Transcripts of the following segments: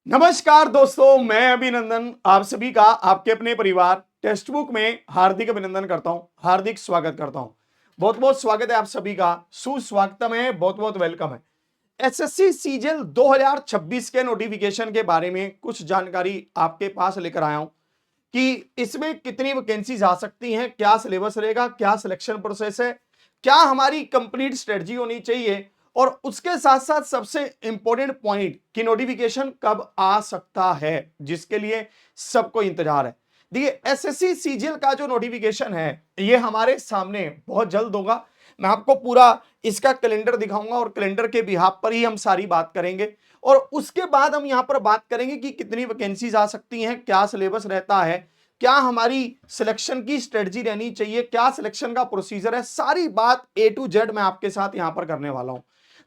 नमस्कार दोस्तों, मैं अभिनंदन आप सभी का आपके अपने परिवार टेक्स्ट बुक में हार्दिक अभिनंदन करता हूं, हार्दिक स्वागत करता हूं। बहुत बहुत स्वागत है आप सभी का, सुस्वागतम है, बहुत बहुत वेलकम है। एसएससी सीजीएल 2026 के नोटिफिकेशन के बारे में कुछ जानकारी आपके पास लेकर आया हूं कि इसमें कितनी वैकेंसीज आ सकती हैं, क्या सिलेबस रहेगा, क्या सिलेक्शन प्रोसेस है, क्या हमारी कंप्लीट स्ट्रेटजी होनी चाहिए और उसके साथ साथ सबसे इंपॉर्टेंट पॉइंट कि नोटिफिकेशन कब आ सकता है, जिसके लिए सबको इंतजार है। देखिए, एसएससी सीजीएल का जो नोटिफिकेशन है ये हमारे सामने बहुत जल्द होगा। मैं आपको पूरा इसका कैलेंडर दिखाऊंगा और कैलेंडर के बिहाफ पर ही हम सारी बात करेंगे और उसके बाद हम यहां पर बात करेंगे कि कितनी वैकेंसीज आ सकती हैं, क्या सिलेबस रहता है, क्या हमारी सिलेक्शन की स्ट्रेटजी रहनी चाहिए, क्या सिलेक्शन का प्रोसीजर है। सारी बात ए टू जेड मैं आपके साथ यहां पर करने वाला हूं,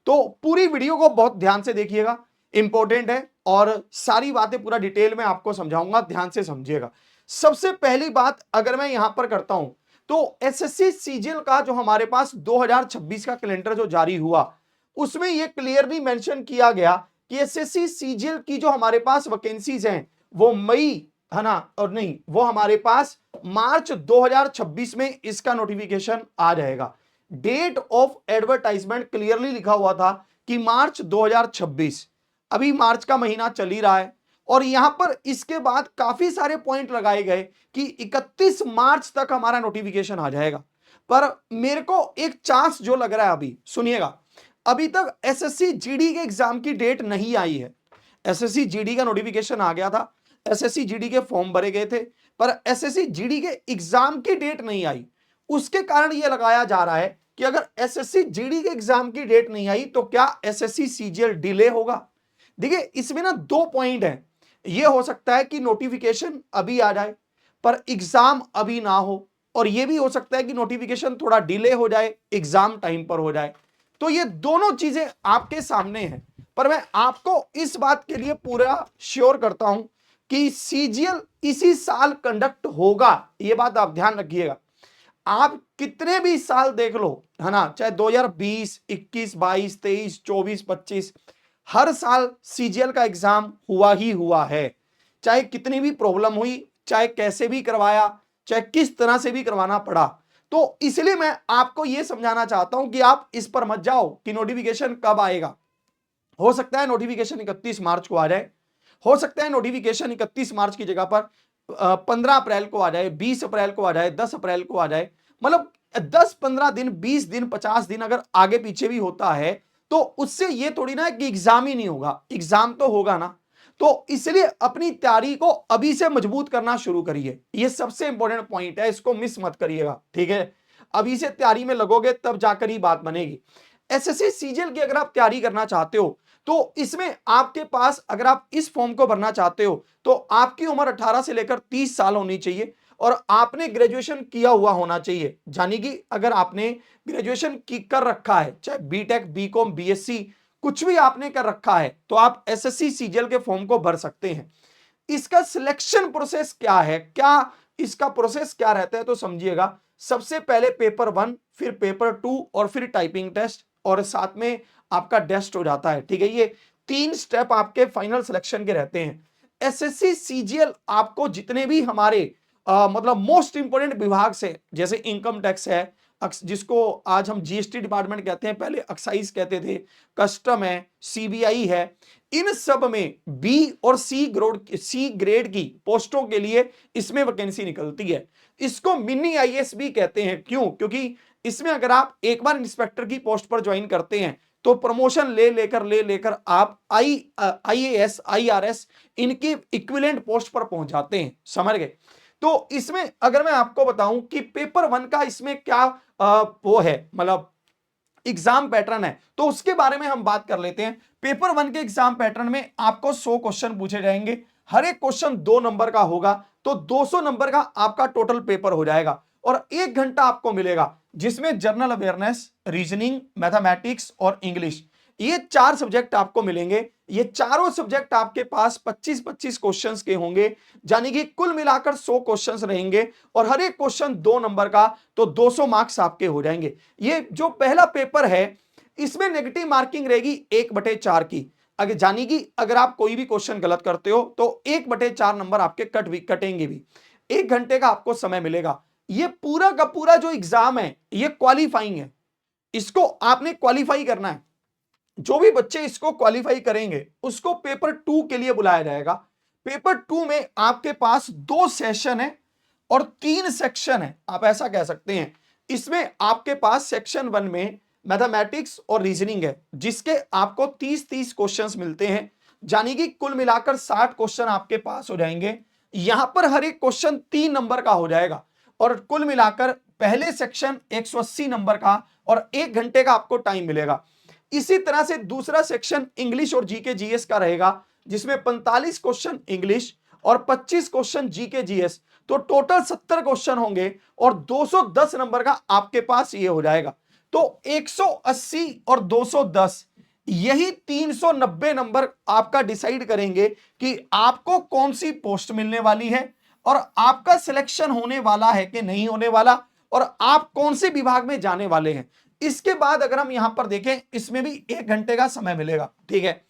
तो पूरी वीडियो को बहुत ध्यान से देखिएगा, इंपॉर्टेंट है और सारी बातें पूरा डिटेल में आपको समझाऊंगा, ध्यान से समझिएगा। सबसे पहली बात अगर मैं यहां पर करता हूं तो एसएससी सीजीएल का जो हमारे पास 2026 का कैलेंडर जो जारी हुआ उसमें यह क्लियरली मेंशन किया गया कि एसएससी सीजीएल की जो हमारे पास वैकेंसीज हैं वो मई, है ना, और नहीं, वो हमारे पास मार्च 2026 में इसका नोटिफिकेशन आ जाएगा। डेट ऑफ एडवर्टाइजमेंट क्लियरली लिखा हुआ था कि मार्च 2026। अभी मार्च का महीना चल ही रहा है और यहां पर इसके बाद काफी सारे पॉइंट लगाए गए कि 31 मार्च तक हमारा नोटिफिकेशन आ जाएगा। पर मेरे को एक चांस जो लग रहा है, अभी सुनिएगा, अभी तक एसएससी जीडी के एग्जाम की डेट नहीं आई है। एसएससी जीडी का नोटिफिकेशन आ गया था, एसएससी जीडी के फॉर्म भरे गए थे, पर एसएससी जीडी के एग्जाम की डेट नहीं आई। उसके कारण यह लगाया जा रहा है कि अगर एसएससी जीडी के एग्जाम की डेट नहीं आई तो क्या एसएससी सीजीएल डिले होगा। देखिए, इसमें ना दो पॉइंट है। यह हो सकता है कि नोटिफिकेशन अभी आ जाए पर एग्जाम अभी ना हो, और यह भी हो सकता है कि नोटिफिकेशन थोड़ा डिले हो जाए, एग्जाम टाइम पर हो जाए। तो ये दोनों चीजें आपके सामने हैं, पर मैं आपको इस बात के लिए पूरा श्योर करता हूं कि सीजीएल इसी साल कंडक्ट होगा। यह बात आप ध्यान रखिएगा। आप कितने भी साल देख लो, है ना, चाहे 2020, 21, 22, 23, 24, 25, हर साल सीजीएल का एग्जाम हुआ ही हुआ है। चाहे कितनी भी प्रॉब्लम हुई, चाहे कैसे भी करवाया, चाहे किस तरह से भी करवाना पड़ा। तो इसलिए मैं आपको यह समझाना चाहता हूं कि आप इस पर मत जाओ कि नोटिफिकेशन कब आएगा। हो सकता है नोटिफिकेशन 31 मार्च को आ जाए, हो सकता है नोटिफिकेशन 31 मार्च की जगह पर 15 अप्रैल को आ जाए, 20 अप्रैल को आ जाए, 10 अप्रैल को आ जाए। मतलब 10-15 दिन, 20 दिन, 50 दिन अगर आगे पीछे भी होता है तो उससे ये थोड़ी ना है कि एग्जाम ही नहीं होगा, एग्जाम तो होगा ना। तो इसलिए अपनी तैयारी को अभी से मजबूत करना शुरू करिए, ये सबसे इंपॉर्टेंट पॉइंट है, इसको मिस मत करिएगा, ठीक है। अभी से तैयारी में लगोगे तब जाकर ही बात बनेगी। एसएससी सीजीएल की अगर आप तैयारी करना चाहते हो तो इसमें आपके पास, अगर आप इस फॉर्म को भरना चाहते हो तो आपकी उम्र 18 से लेकर 30 साल होनी चाहिए और आपने ग्रेजुएशन किया हुआ होना चाहिए। यानी कि अगर आपने ग्रेजुएशन की कर रखा है, चाहे बीटेक, बीकॉम, बीएससी, कुछ भी आपने कर रखा है, तो आप एसएससी सीजीएल के फॉर्म को भर सकते हैं। इसका सिलेक्शन प्रोसेस क्या है, क्या इसका प्रोसेस क्या रहता है, तो समझिएगा। सबसे पहले पेपर 1, फिर पेपर 2 और फिर टाइपिंग टेस्ट और साथ में आपका टेस्ट हो जाता है, ठीक है। ये 3 स्टेप आपके फाइनल सिलेक्शन के रहते हैं। एसएससी सीजीएल आपको जितने भी हमारे मतलब मोस्ट इंपोर्टेंट विभाग से, जैसे इनकम टैक्स है, जिसको आज हम जीएसटी डिपार्टमेंट कहते हैं, पहले एक्साइज कहते थे, कस्टम है, सीबीआई है, इन सब में बी और सी ग्रेड की पोस्टों के लिए इसमें वैकेंसी निकलती है। इसको मिनी आईएएस भी कहते हैं। क्यों? क्योंकि इसमें अगर आप एक बार इंस्पेक्टर की पोस्ट पर ज्वाइन करते हैं तो प्रमोशन ले लेकर आप आईएएस, आईआरएस, इनकी इक्विवेलेंट पोस्ट पर पहुंच जाते हैं, समझ गए। तो इसमें अगर मैं आपको बताऊं कि पेपर 1 का इसमें क्या वो है, मतलब एग्जाम पैटर्न है, तो उसके बारे में हम बात कर लेते हैं। पेपर 1 के एग्जाम पैटर्न में आपको 100 क्वेश्चन पूछे जाएंगे, हर एक क्वेश्चन 2 नंबर का होगा, तो 200 नंबर का आपका टोटल पेपर हो जाएगा और 1 घंटा आपको मिलेगा, जिसमें जनरल अवेयरनेस, रीजनिंग, मैथमेटिक्स और इंग्लिश, ये 4 सब्जेक्ट आपको मिलेंगे। ये चारों सब्जेक्ट आपके पास 25-25 क्वेश्चंस के होंगे, यानी कि कुल मिलाकर 100 क्वेश्चंस रहेंगे और हर एक क्वेश्चन 2 नंबर का, तो 200 मार्क्स आपके हो जाएंगे। ये जो पहला पेपर है इसमें नेगेटिव मार्किंग रहेगी 1/4 की। अगर जानी कि अगर आप कोई भी क्वेश्चन गलत करते हो तो 1/4 नंबर आपके कटेंगे भी। 1 घंटे का आपको समय मिलेगा। ये पूरा का पूरा जो एग्जाम है ये क्वालिफाइंग है, इसको आपने क्वालिफाई करना है। जो भी बच्चे इसको क्वालिफाई करेंगे उसको पेपर 2 के लिए बुलाया जाएगा। पेपर 2 में आपके पास 2 सेशन है और 3 सेक्शन है, आप ऐसा कह सकते हैं। इसमें आपके पास सेक्शन 1 में मैथमेटिक्स और रीजनिंग है, जिसके आपको 30-30 क्वेश्चंस मिलते हैं, यानी कि कुल मिलाकर 60 क्वेश्चन आपके पास हो जाएंगे। यहां पर हर एक क्वेश्चन 3 नंबर का हो जाएगा और कुल मिलाकर पहले सेक्शन 180 नंबर का और 1 घंटे का आपको टाइम मिलेगा। इसी तरह से दूसरा सेक्शन इंग्लिश और जीके जीएस का रहेगा, जिसमें 45 क्वेश्चन इंग्लिश और 25 क्वेश्चन जीके जीएस, तो टोटल 70 क्वेश्चन होंगे और 210 नंबर का आपके पास ये हो जाएगा। तो 180 और 210 यही 390 नंबर आपका डिसाइड करेंगे कि आपको कौन सी पोस्ट मिलने वाली है और आपका सिलेक्शन होने वाला है कि नहीं होने वाला और आप कौन से विभाग में जाने वाले हैं। इसके बाद अगर हम यहां पर देखें, इसमें भी 1 घंटे का समय मिलेगा, ठीक है।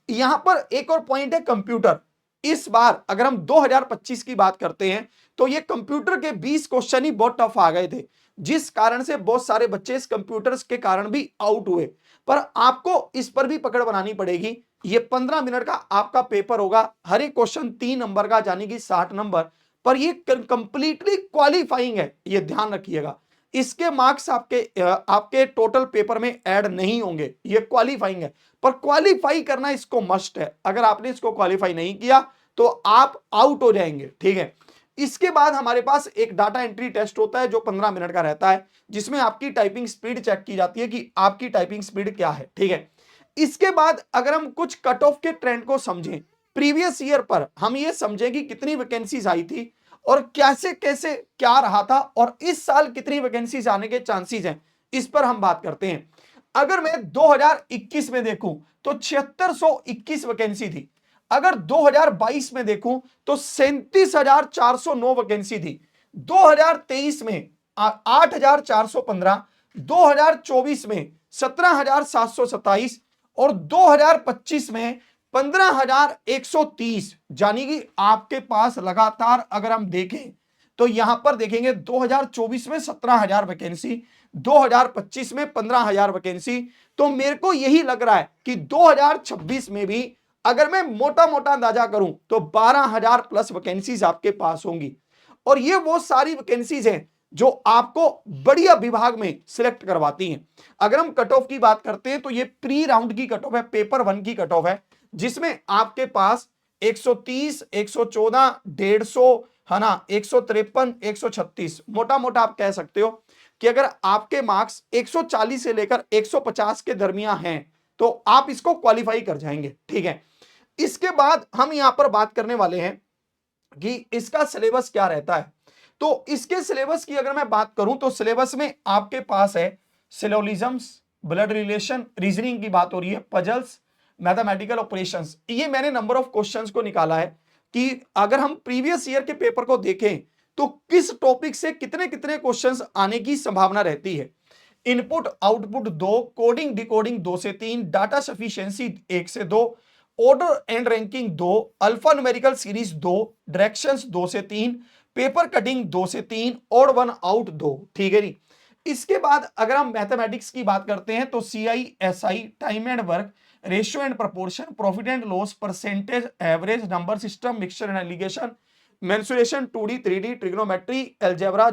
यहां पर एक और पॉइंट है कंप्यूटर। इस बार अगर हम 2025 की बात करते हैं तो ये कंप्यूटर के 20 क्वेश्चन ही बहुत टफ आ गए थे, जिस कारण से बहुत सारे बच्चे इस कंप्यूटर्स के कारण भी आउट हुए। पर आपको इस पर भी पकड़ बनानी पड़ेगी। ये 15 मिनट का आपका पेपर होगा, हर एक क्वेश्चन 3 नंबर का, यानी कि 60 नंबर, पर ये कंप्लीटली क्वालिफाइंग है, ये ध्यान रखिएगा। इसके मार्क्स आपके टोटल पेपर में ऐड नहीं होंगे, ये क्वालिफाइंग है। पर क्वालिफाई करना इसको मस्ट है, अगर आपने इसको क्वालिफाई नहीं किया तो आप आउट हो जाएंगे, ठीक है। इसके बाद हमारे पास एक डाटा एंट्री टेस्ट होता है जो 15 मिनट का रहता है, जिसमें आपकी टाइपिंग स्पीड चेक की जाती है कि आपकी टाइपिंग स्पीड क्या है, ठीक है। इसके बाद अगर हम कुछ कट ऑफ के ट्रेंड को समझें, प्रीवियस ईयर पर हम ये समझें कि कितनी वैकेंसीज आई थी और कैसे कैसे क्या रहा था और इस साल कितनी वैकेंसीज आने के चांसेस हैं, इस पर हम बात करते हैं। अगर मैं 2021 में देखूं तो 7621 वैकेंसी थी। अगर 2022 में देखूं तो 37,409 वैकेंसी थी। 2023 में 8,415, 2024 में 17,727 और 2025 में 15,130, यानी कि आपके पास लगातार अगर हम देखें तो यहां पर देखेंगे 2024 में 17,000 वैकेंसी, 2025 में 15,000 वैकेंसी। तो मेरे को यही लग रहा है कि 2026 में भी अगर मैं मोटा मोटा अंदाजा करूं तो 12,000 प्लस वैकेंसीज आपके पास होंगी। और ये वो सारी वैकेंसीज हैं जो आपको बढ़िया विभाग में सिलेक्ट करवाती हैं। अगर हम कट ऑफ की बात करते हैं तो ये प्री राउंड की कट ऑफ है, पेपर 1 की कट ऑफ है, जिसमें आपके पास 130, 114, 150, है ना, 153, 136, मोटा मोटा आप कह सकते हो कि अगर आपके मार्क्स 140 से लेकर 150 के दरमियान हैं तो आप इसको क्वालिफाई कर जाएंगे, ठीक है। इसके बाद हम यहां पर बात करने वाले हैं कि इसका सिलेबस क्या रहता है। तो इसके सिलेबस की अगर मैं बात करूं तो सिलेबस में आपके पास है सिलोलिज्म्स, ब्लड रिलेशन, रीजनिंग की बात हो रही है, पजल्स, मैथमेटिकल ऑपरेशंस। ये मैंने नंबर ऑफ क्वेश्चंस को निकाला है कि अगर हम प्रीवियस ईयर के पेपर को देखें तो किस टॉपिक से कितने कितने क्वेश्चंस आने की संभावना रहती है। इनपुट आउटपुट 2, कोडिंग डिकोडिंग 2 से 3, डाटा सफिशिएंसी 1 से 2, order and ranking 2, alpha numerical series 2, directions 2 से 3, पेपर कटिंग 2 से 3, ऑड वन आउट 2, ठीक है जी। इसके बाद अगर हम मैथमेटिक्स की बात करते हैं तो CISI, time and work, ratio and proportion, profit and loss, percentage, average, number system, mixture and allegation, mensuration, 2D 3D, trigonometry, algebra,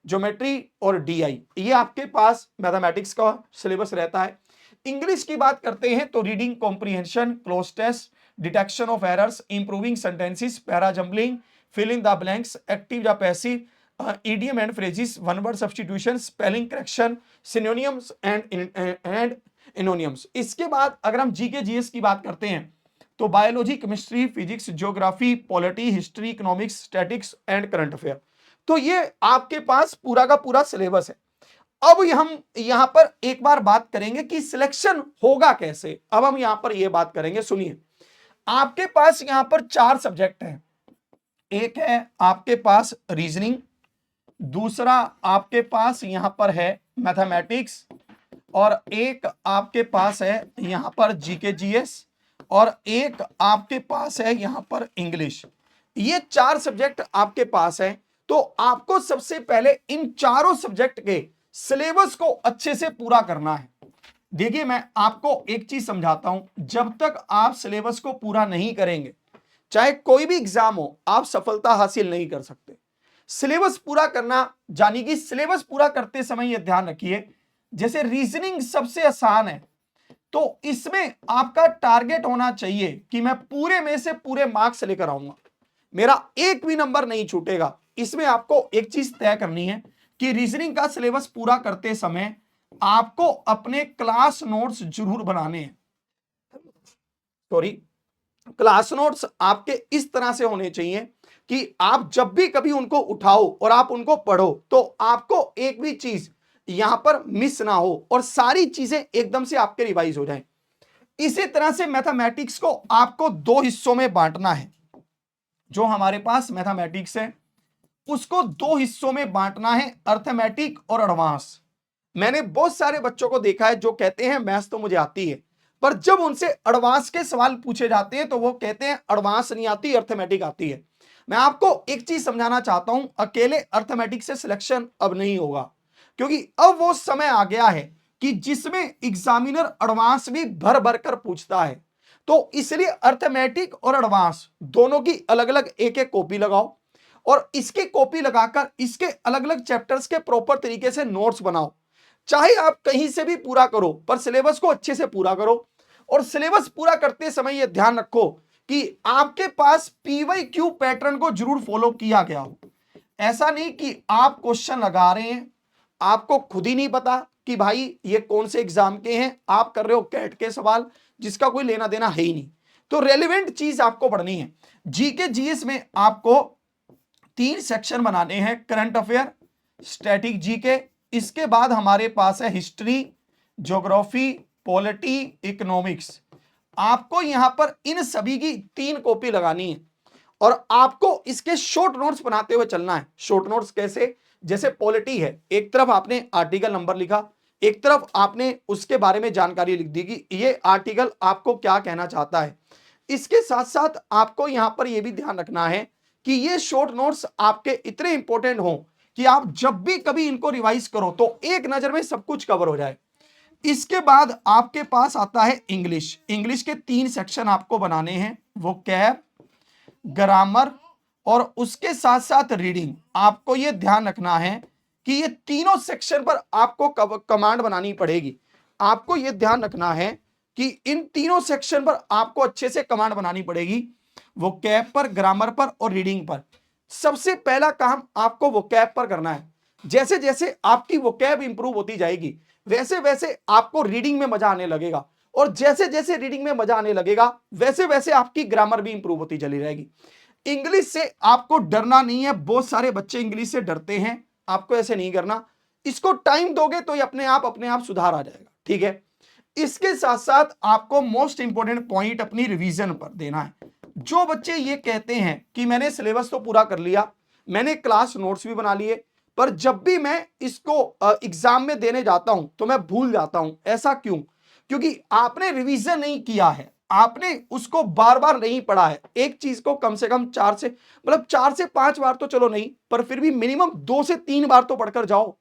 geometry और DI, ये आपके पास मैथमेटिक्स का सिलेबस रहता है। इंग्लिश की बात करते हैं तो reading comprehension, cloze test, detection of errors, improving sentences, para jumbling, fill in the blanks, active या passive, idiom and phrases, one word substitution, spelling correction, synonyms and antonyms. इसके बाद अगर हम जीके जीएस की बात करते हैं तो biology, chemistry, physics, geography, polity, history, economics, statics and current affair. तो ये आपके पास पूरा का पूरा सिलेबस है। अब हम यहां पर एक बार बात करेंगे कि सिलेक्शन होगा कैसे। अब हम यहां पर यह बात करेंगे, सुनिए। आपके पास यहां पर 4 सब्जेक्ट हैं। एक है आपके पास रीजनिंग, दूसरा आपके पास यहां पर है मैथमेटिक्स और एक आपके पास है यहां पर जीके जीएस और एक आपके पास है यहां पर इंग्लिश। ये 4 सब्जेक्ट आपके पास है। तो आपको सबसे पहले इन चारों सब्जेक्ट के सिलेबस को अच्छे से पूरा करना है। देखिए मैं आपको एक चीज समझाता हूं, जब तक आप सिलेबस को पूरा नहीं करेंगे, चाहे कोई भी एग्जाम हो, आप सफलता हासिल नहीं कर सकते। सिलेबस पूरा करना, यानी कि सिलेबस पूरा करते समय यह ध्यान रखिए, जैसे रीजनिंग सबसे आसान है, तो इसमें आपका टारगेट होना चाहिए कि मैं पूरे में से पूरे मार्क्स लेकर आऊंगा, मेरा एक भी नंबर नहीं छूटेगा। इसमें आपको एक चीज तय करनी है कि रीजनिंग का सिलेबस पूरा करते समय आपको अपने क्लास नोट्स जरूर बनाने हैं। सॉरी, क्लास नोट्स आपके इस तरह से होने चाहिए कि आप जब भी कभी उनको उठाओ और आप उनको पढ़ो तो आपको एक भी चीज यहां पर मिस ना हो और सारी चीजें एकदम से आपके रिवाइज हो जाएं। इसी तरह से मैथमेटिक्स को आपको 2 हिस्सों में बांटना है। जो हमारे पास मैथमेटिक्स है उसको 2 हिस्सों में बांटना है, अर्थमेटिक और एडवांस। मैंने बहुत सारे बच्चों को देखा है जो कहते हैं मैथ्स तो मुझे आती है, पर जब उनसे एडवांस के सवाल पूछे जाते हैं तो वो कहते हैं एडवांस नहीं आती, अर्थमेटिक आती है। मैं आपको एक चीज समझाना चाहता हूं, अकेले अर्थमेटिक से सिलेक्शन अब नहीं होगा, क्योंकि अब वो समय आ गया है कि जिसमें एग्जामिनर एडवांस भी भर भर कर पूछता है। तो इसलिए अर्थमेटिक और एडवांस दोनों की अलग अलग एक एक कॉपी लगाओ और इसकी कॉपी लगाकर इसके अलग अलग चैप्टर्स के प्रॉपर तरीके से नोट्स बनाओ। चाहे आप कहीं से भी पूरा करो, पर सिलेबस को अच्छे से पूरा करो। और सिलेबस पूरा करते समय यह ध्यान रखो कि आपके पास पीवाईक्यू पैटर्न को जरूर फॉलो किया गया हो। ऐसा नहीं कि आप क्वेश्चन लगा रहे हैं, आपको खुद ही नहीं पता कि भाई ये कौन से एग्जाम के हैं, आप कर रहे हो कैट के सवाल जिसका कोई लेना देना है ही नहीं। तो रेलिवेंट चीज आपको पढ़नी है। जीके जीएस में आपको 3 सेक्शन बनाने हैं, करंट अफेयर, स्टैटिक जीके, इसके बाद हमारे पास है हिस्ट्री, ज्योग्राफी, पॉलिटी, इकोनॉमिक्स। आपको यहां पर इन सभी की 3 कॉपी लगानी है और आपको इसके शॉर्ट नोट्स बनाते हुए चलना है। शॉर्ट नोट्स कैसे, जैसे पॉलिटी है, एक तरफ आपने आर्टिकल नंबर लिखा, एक तरफ आपने उसके बारे में जानकारी लिख दी कि ये आर्टिकल आपको क्या कहना चाहता है। इसके साथ साथ आपको यहां पर यह भी ध्यान रखना है कि ये शॉर्ट नोट्स आपके इतने इंपॉर्टेंट हों कि आप जब भी कभी इनको रिवाइज करो तो एक नजर में सब कुछ कवर हो जाए। इसके बाद आपके पास आता है इंग्लिश। इंग्लिश के 3 सेक्शन आपको बनाने हैं, वोकैब, ग्रामर और उसके साथ साथ रीडिंग। आपको यह ध्यान रखना है कि ये तीनों सेक्शन पर आपको कमांड बनानी पड़ेगी। आपको यह ध्यान रखना है कि इन तीनों सेक्शन पर आपको अच्छे से कमांड बनानी पड़ेगी, वोकैब पर, ग्रामर पर और रीडिंग पर। सबसे पहला काम आपको वोकैब पर करना है। जैसे जैसे आपकी वोकैब इंप्रूव होती जाएगी वैसे वैसे आपको रीडिंग में मजा आने लगेगा और जैसे जैसे रीडिंग में मजा आने लगेगा वैसे वैसे आपकी ग्रामर भी इंप्रूव होती चली रहेगी। इंग्लिश से आपको डरना नहीं है, बहुत सारे बच्चे इंग्लिश से डरते हैं, आपको ऐसे नहीं करना। इसको टाइम दोगे तो ये अपने आप सुधार आ जाएगा, ठीक है। इसके साथ साथ आपको मोस्ट इंपोर्टेंट पॉइंट अपनी रिवीजन पर देना है। जो बच्चे ये कहते हैं कि मैंने सिलेबस तो पूरा कर लिया, मैंने क्लास नोट्स भी बना लिए, पर जब भी मैं इसको एग्जाम में देने जाता हूं तो मैं भूल जाता हूं, ऐसा क्यों? क्योंकि आपने रिवीजन नहीं किया है, आपने उसको बार बार नहीं पढ़ा है। एक चीज को कम से कम 4 से 5 बार तो चलो नहीं, पर फिर भी मिनिमम 2 से 3 बार तो पढ़कर जाओ,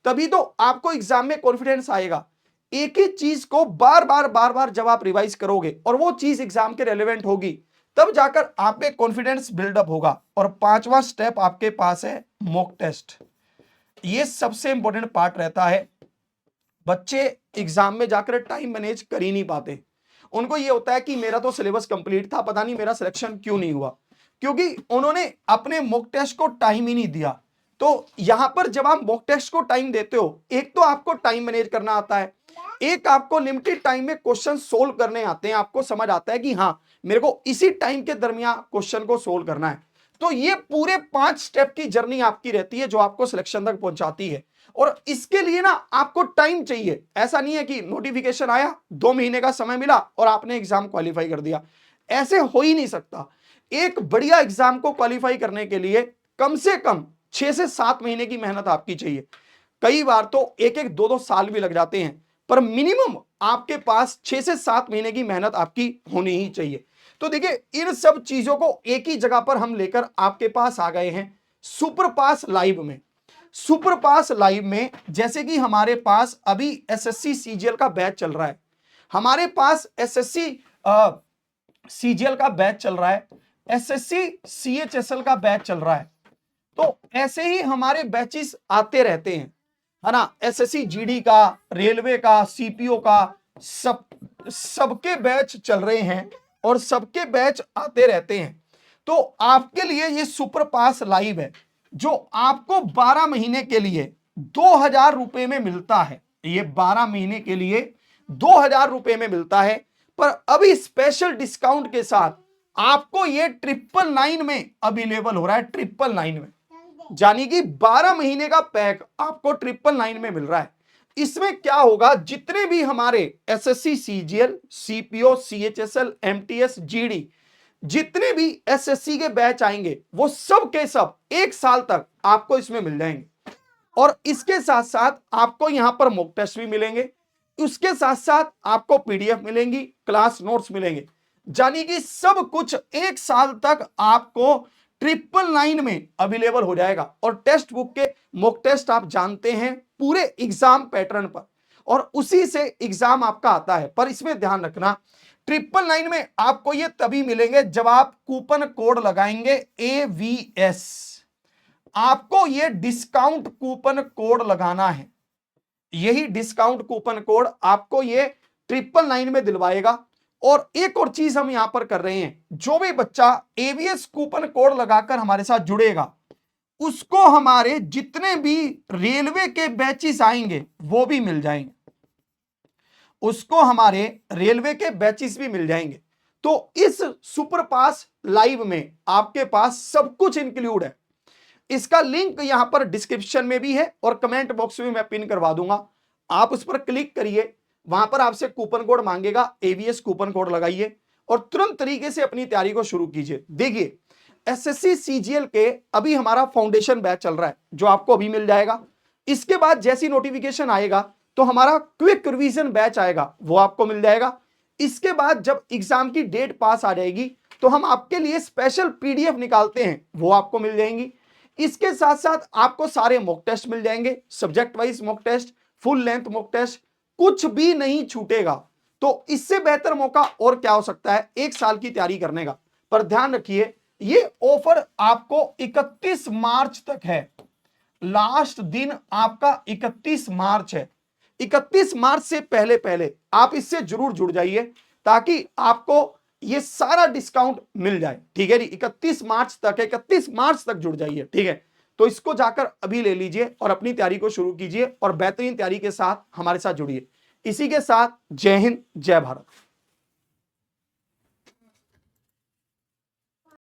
तभी तो आपको एग्जाम में कॉन्फिडेंस आएगा। एक ही चीज को बार बार जब आप रिवाइज करोगे और वो चीज एग्जाम के रेलेवेंट होगी, तब जाकर आप पे कॉन्फिडेंस बिल्डअप होगा। और 5वां स्टेप आपके पास है मॉक टेस्ट। ये सबसे इंपॉर्टेंट पार्ट रहता है। बच्चे एग्जाम में जाकर टाइम मैनेज कर ही नहीं पाते। उनको ये होता है कि मेरा तो सिलेबस कंप्लीट था, पता नहीं मेरा सिलेक्शन क्यों नहीं हुआ, क्योंकि उन्होंने अपने मॉक टेस्ट को टाइम ही नहीं दिया। तो यहां पर जब आप मॉक टेस्ट को टाइम देते हो, एक तो आपको टाइम मैनेज करना आता है, एक आपको लिमिटेड टाइम में क्वेश्चन सोल्व करने आते हैं। आपको समझ आता है कि हाँ मेरे को इसी टाइम के दरमियान क्वेश्चन को सोल्व करना है। तो ये पूरे 5 स्टेप की जर्नी आपकी रहती है जो आपको सिलेक्शन तक पहुंचाती है। और इसके लिए ना आपको टाइम चाहिए। ऐसा नहीं है कि नोटिफिकेशन आया, 2 महीने का समय मिला और आपने एग्जाम क्वालिफाई कर दिया, ऐसे हो ही नहीं सकता। एक बढ़िया एग्जाम को क्वालिफाई करने के लिए कम से कम 6 से 7 महीने की मेहनत आपकी चाहिए। कई बार तो 1-1, 2-2 साल भी लग जाते हैं, पर मिनिमम आपके पास 6 से 7 महीने की मेहनत आपकी होनी ही चाहिए। तो देखिए इन सब चीजों को एक ही जगह पर हम लेकर आपके पास आ गए हैं सुपर पास लाइव में। सुपर पास लाइव में जैसे कि हमारे पास अभी एसएससी सीजीएल का बैच चल रहा है, हमारे पास एसएससी सीजीएल का बैच चल रहा है, एसएससी सीएचएसएल का बैच चल रहा है। तो ऐसे ही हमारे बैचेस आते रहते हैं, है ना। एसएससी जीडी का, रेलवे का, सीपीओ का, सबके बैच चल रहे हैं और सबके बैच आते रहते हैं। तो आपके लिए ये सुपर पास लाइव है जो आपको 12 महीने के लिए 2000 रुपए में मिलता है। ये 12 महीने के लिए 2000 रुपए में मिलता है, पर अभी स्पेशल डिस्काउंट के साथ आपको ये 999 में अवेलेबल हो रहा है। 999 में, यानी कि 12 महीने का पैक आपको 999 में मिल रहा है। इसमें क्या होगा, जितने भी हमारे SSC CGL, CPO, CHSL, MTS, GD, जितने भी एसएससी के बैच आएंगे वो सब के सब 1 साल तक आपको इसमें मिल जाएंगे। और इसके साथ साथ आपको यहां पर मॉक टेस्ट भी मिलेंगे, उसके साथ साथ आपको पीडीएफ मिलेंगी, क्लास नोट्स मिलेंगे, यानी कि सब कुछ 1 साल तक आपको 999 में अवेलेबल हो जाएगा। और टेक्स्ट बुक के मॉक टेस्ट आप जानते हैं पूरे एग्जाम पैटर्न पर, और उसी से एग्जाम आपका आता है। पर इसमें ध्यान रखना 999 में आपको ये तभी मिलेंगे जब आप कूपन कोड लगाएंगे AVS। आपको ये डिस्काउंट कूपन कोड लगाना है, यही डिस्काउंट कूपन कोड आपको ये 999 में दिलवाएगा। और एक और चीज हम यहां पर कर रहे हैं, जो भी बच्चा AVS कूपन कोड लगाकर हमारे साथ जुड़ेगा उसको हमारे जितने भी रेलवे के बैचेस आएंगे वो भी मिल जाएंगे, उसको हमारे रेलवे के बैचेस भी मिल जाएंगे। तो इस सुपर पास लाइव में आपके पास सब कुछ इंक्लूड है। इसका लिंक यहां पर डिस्क्रिप्शन में भी है और कमेंट बॉक्स में मैं पिन करवा दूंगा, आप उस पर क्लिक करिए। वहां पर आपसे कूपन कोड मांगेगा, AVS कूपन कोड लगाइए और तुरंत तरीके से अपनी तैयारी को शुरू कीजिए। देखिए एसएससी सीजीएल के अभी हमारा फाउंडेशन बैच चल रहा है जो आपको अभी मिल जाएगा। इसके बाद जैसी नोटिफिकेशन आएगा तो हमारा क्विक रिवीजन बैच आएगा, वो आपको मिल जाएगा। इसके बाद जब एग्जाम की डेट पास आ जाएगी तो हम आपके लिए स्पेशल पीडीएफ निकालते हैं, वो आपको मिल जाएंगी। इसके साथ साथ आपको सारे मॉक टेस्ट मिल जाएंगे, subject wise mock test, full length mock test, कुछ भी नहीं छूटेगा। तो इससे बेहतर मौका और क्या हो सकता है 1 साल की तैयारी करने का। पर ध्यान रखिए ये ऑफर आपको 31 मार्च तक है, लास्ट दिन आपका 31 मार्च है। 31 मार्च से पहले पहले आप इससे जरूर जुड़ जाइए ताकि आपको ये सारा डिस्काउंट मिल जाए, ठीक है जी। 31 मार्च तक, 31 मार्च तक जुड़ जाइए, ठीक है। तो इसको जाकर अभी ले लीजिए और अपनी तैयारी को शुरू कीजिए और बेहतरीन तैयारी के साथ हमारे साथ जुड़िए। इसी के साथ जय हिंद, जय भारत।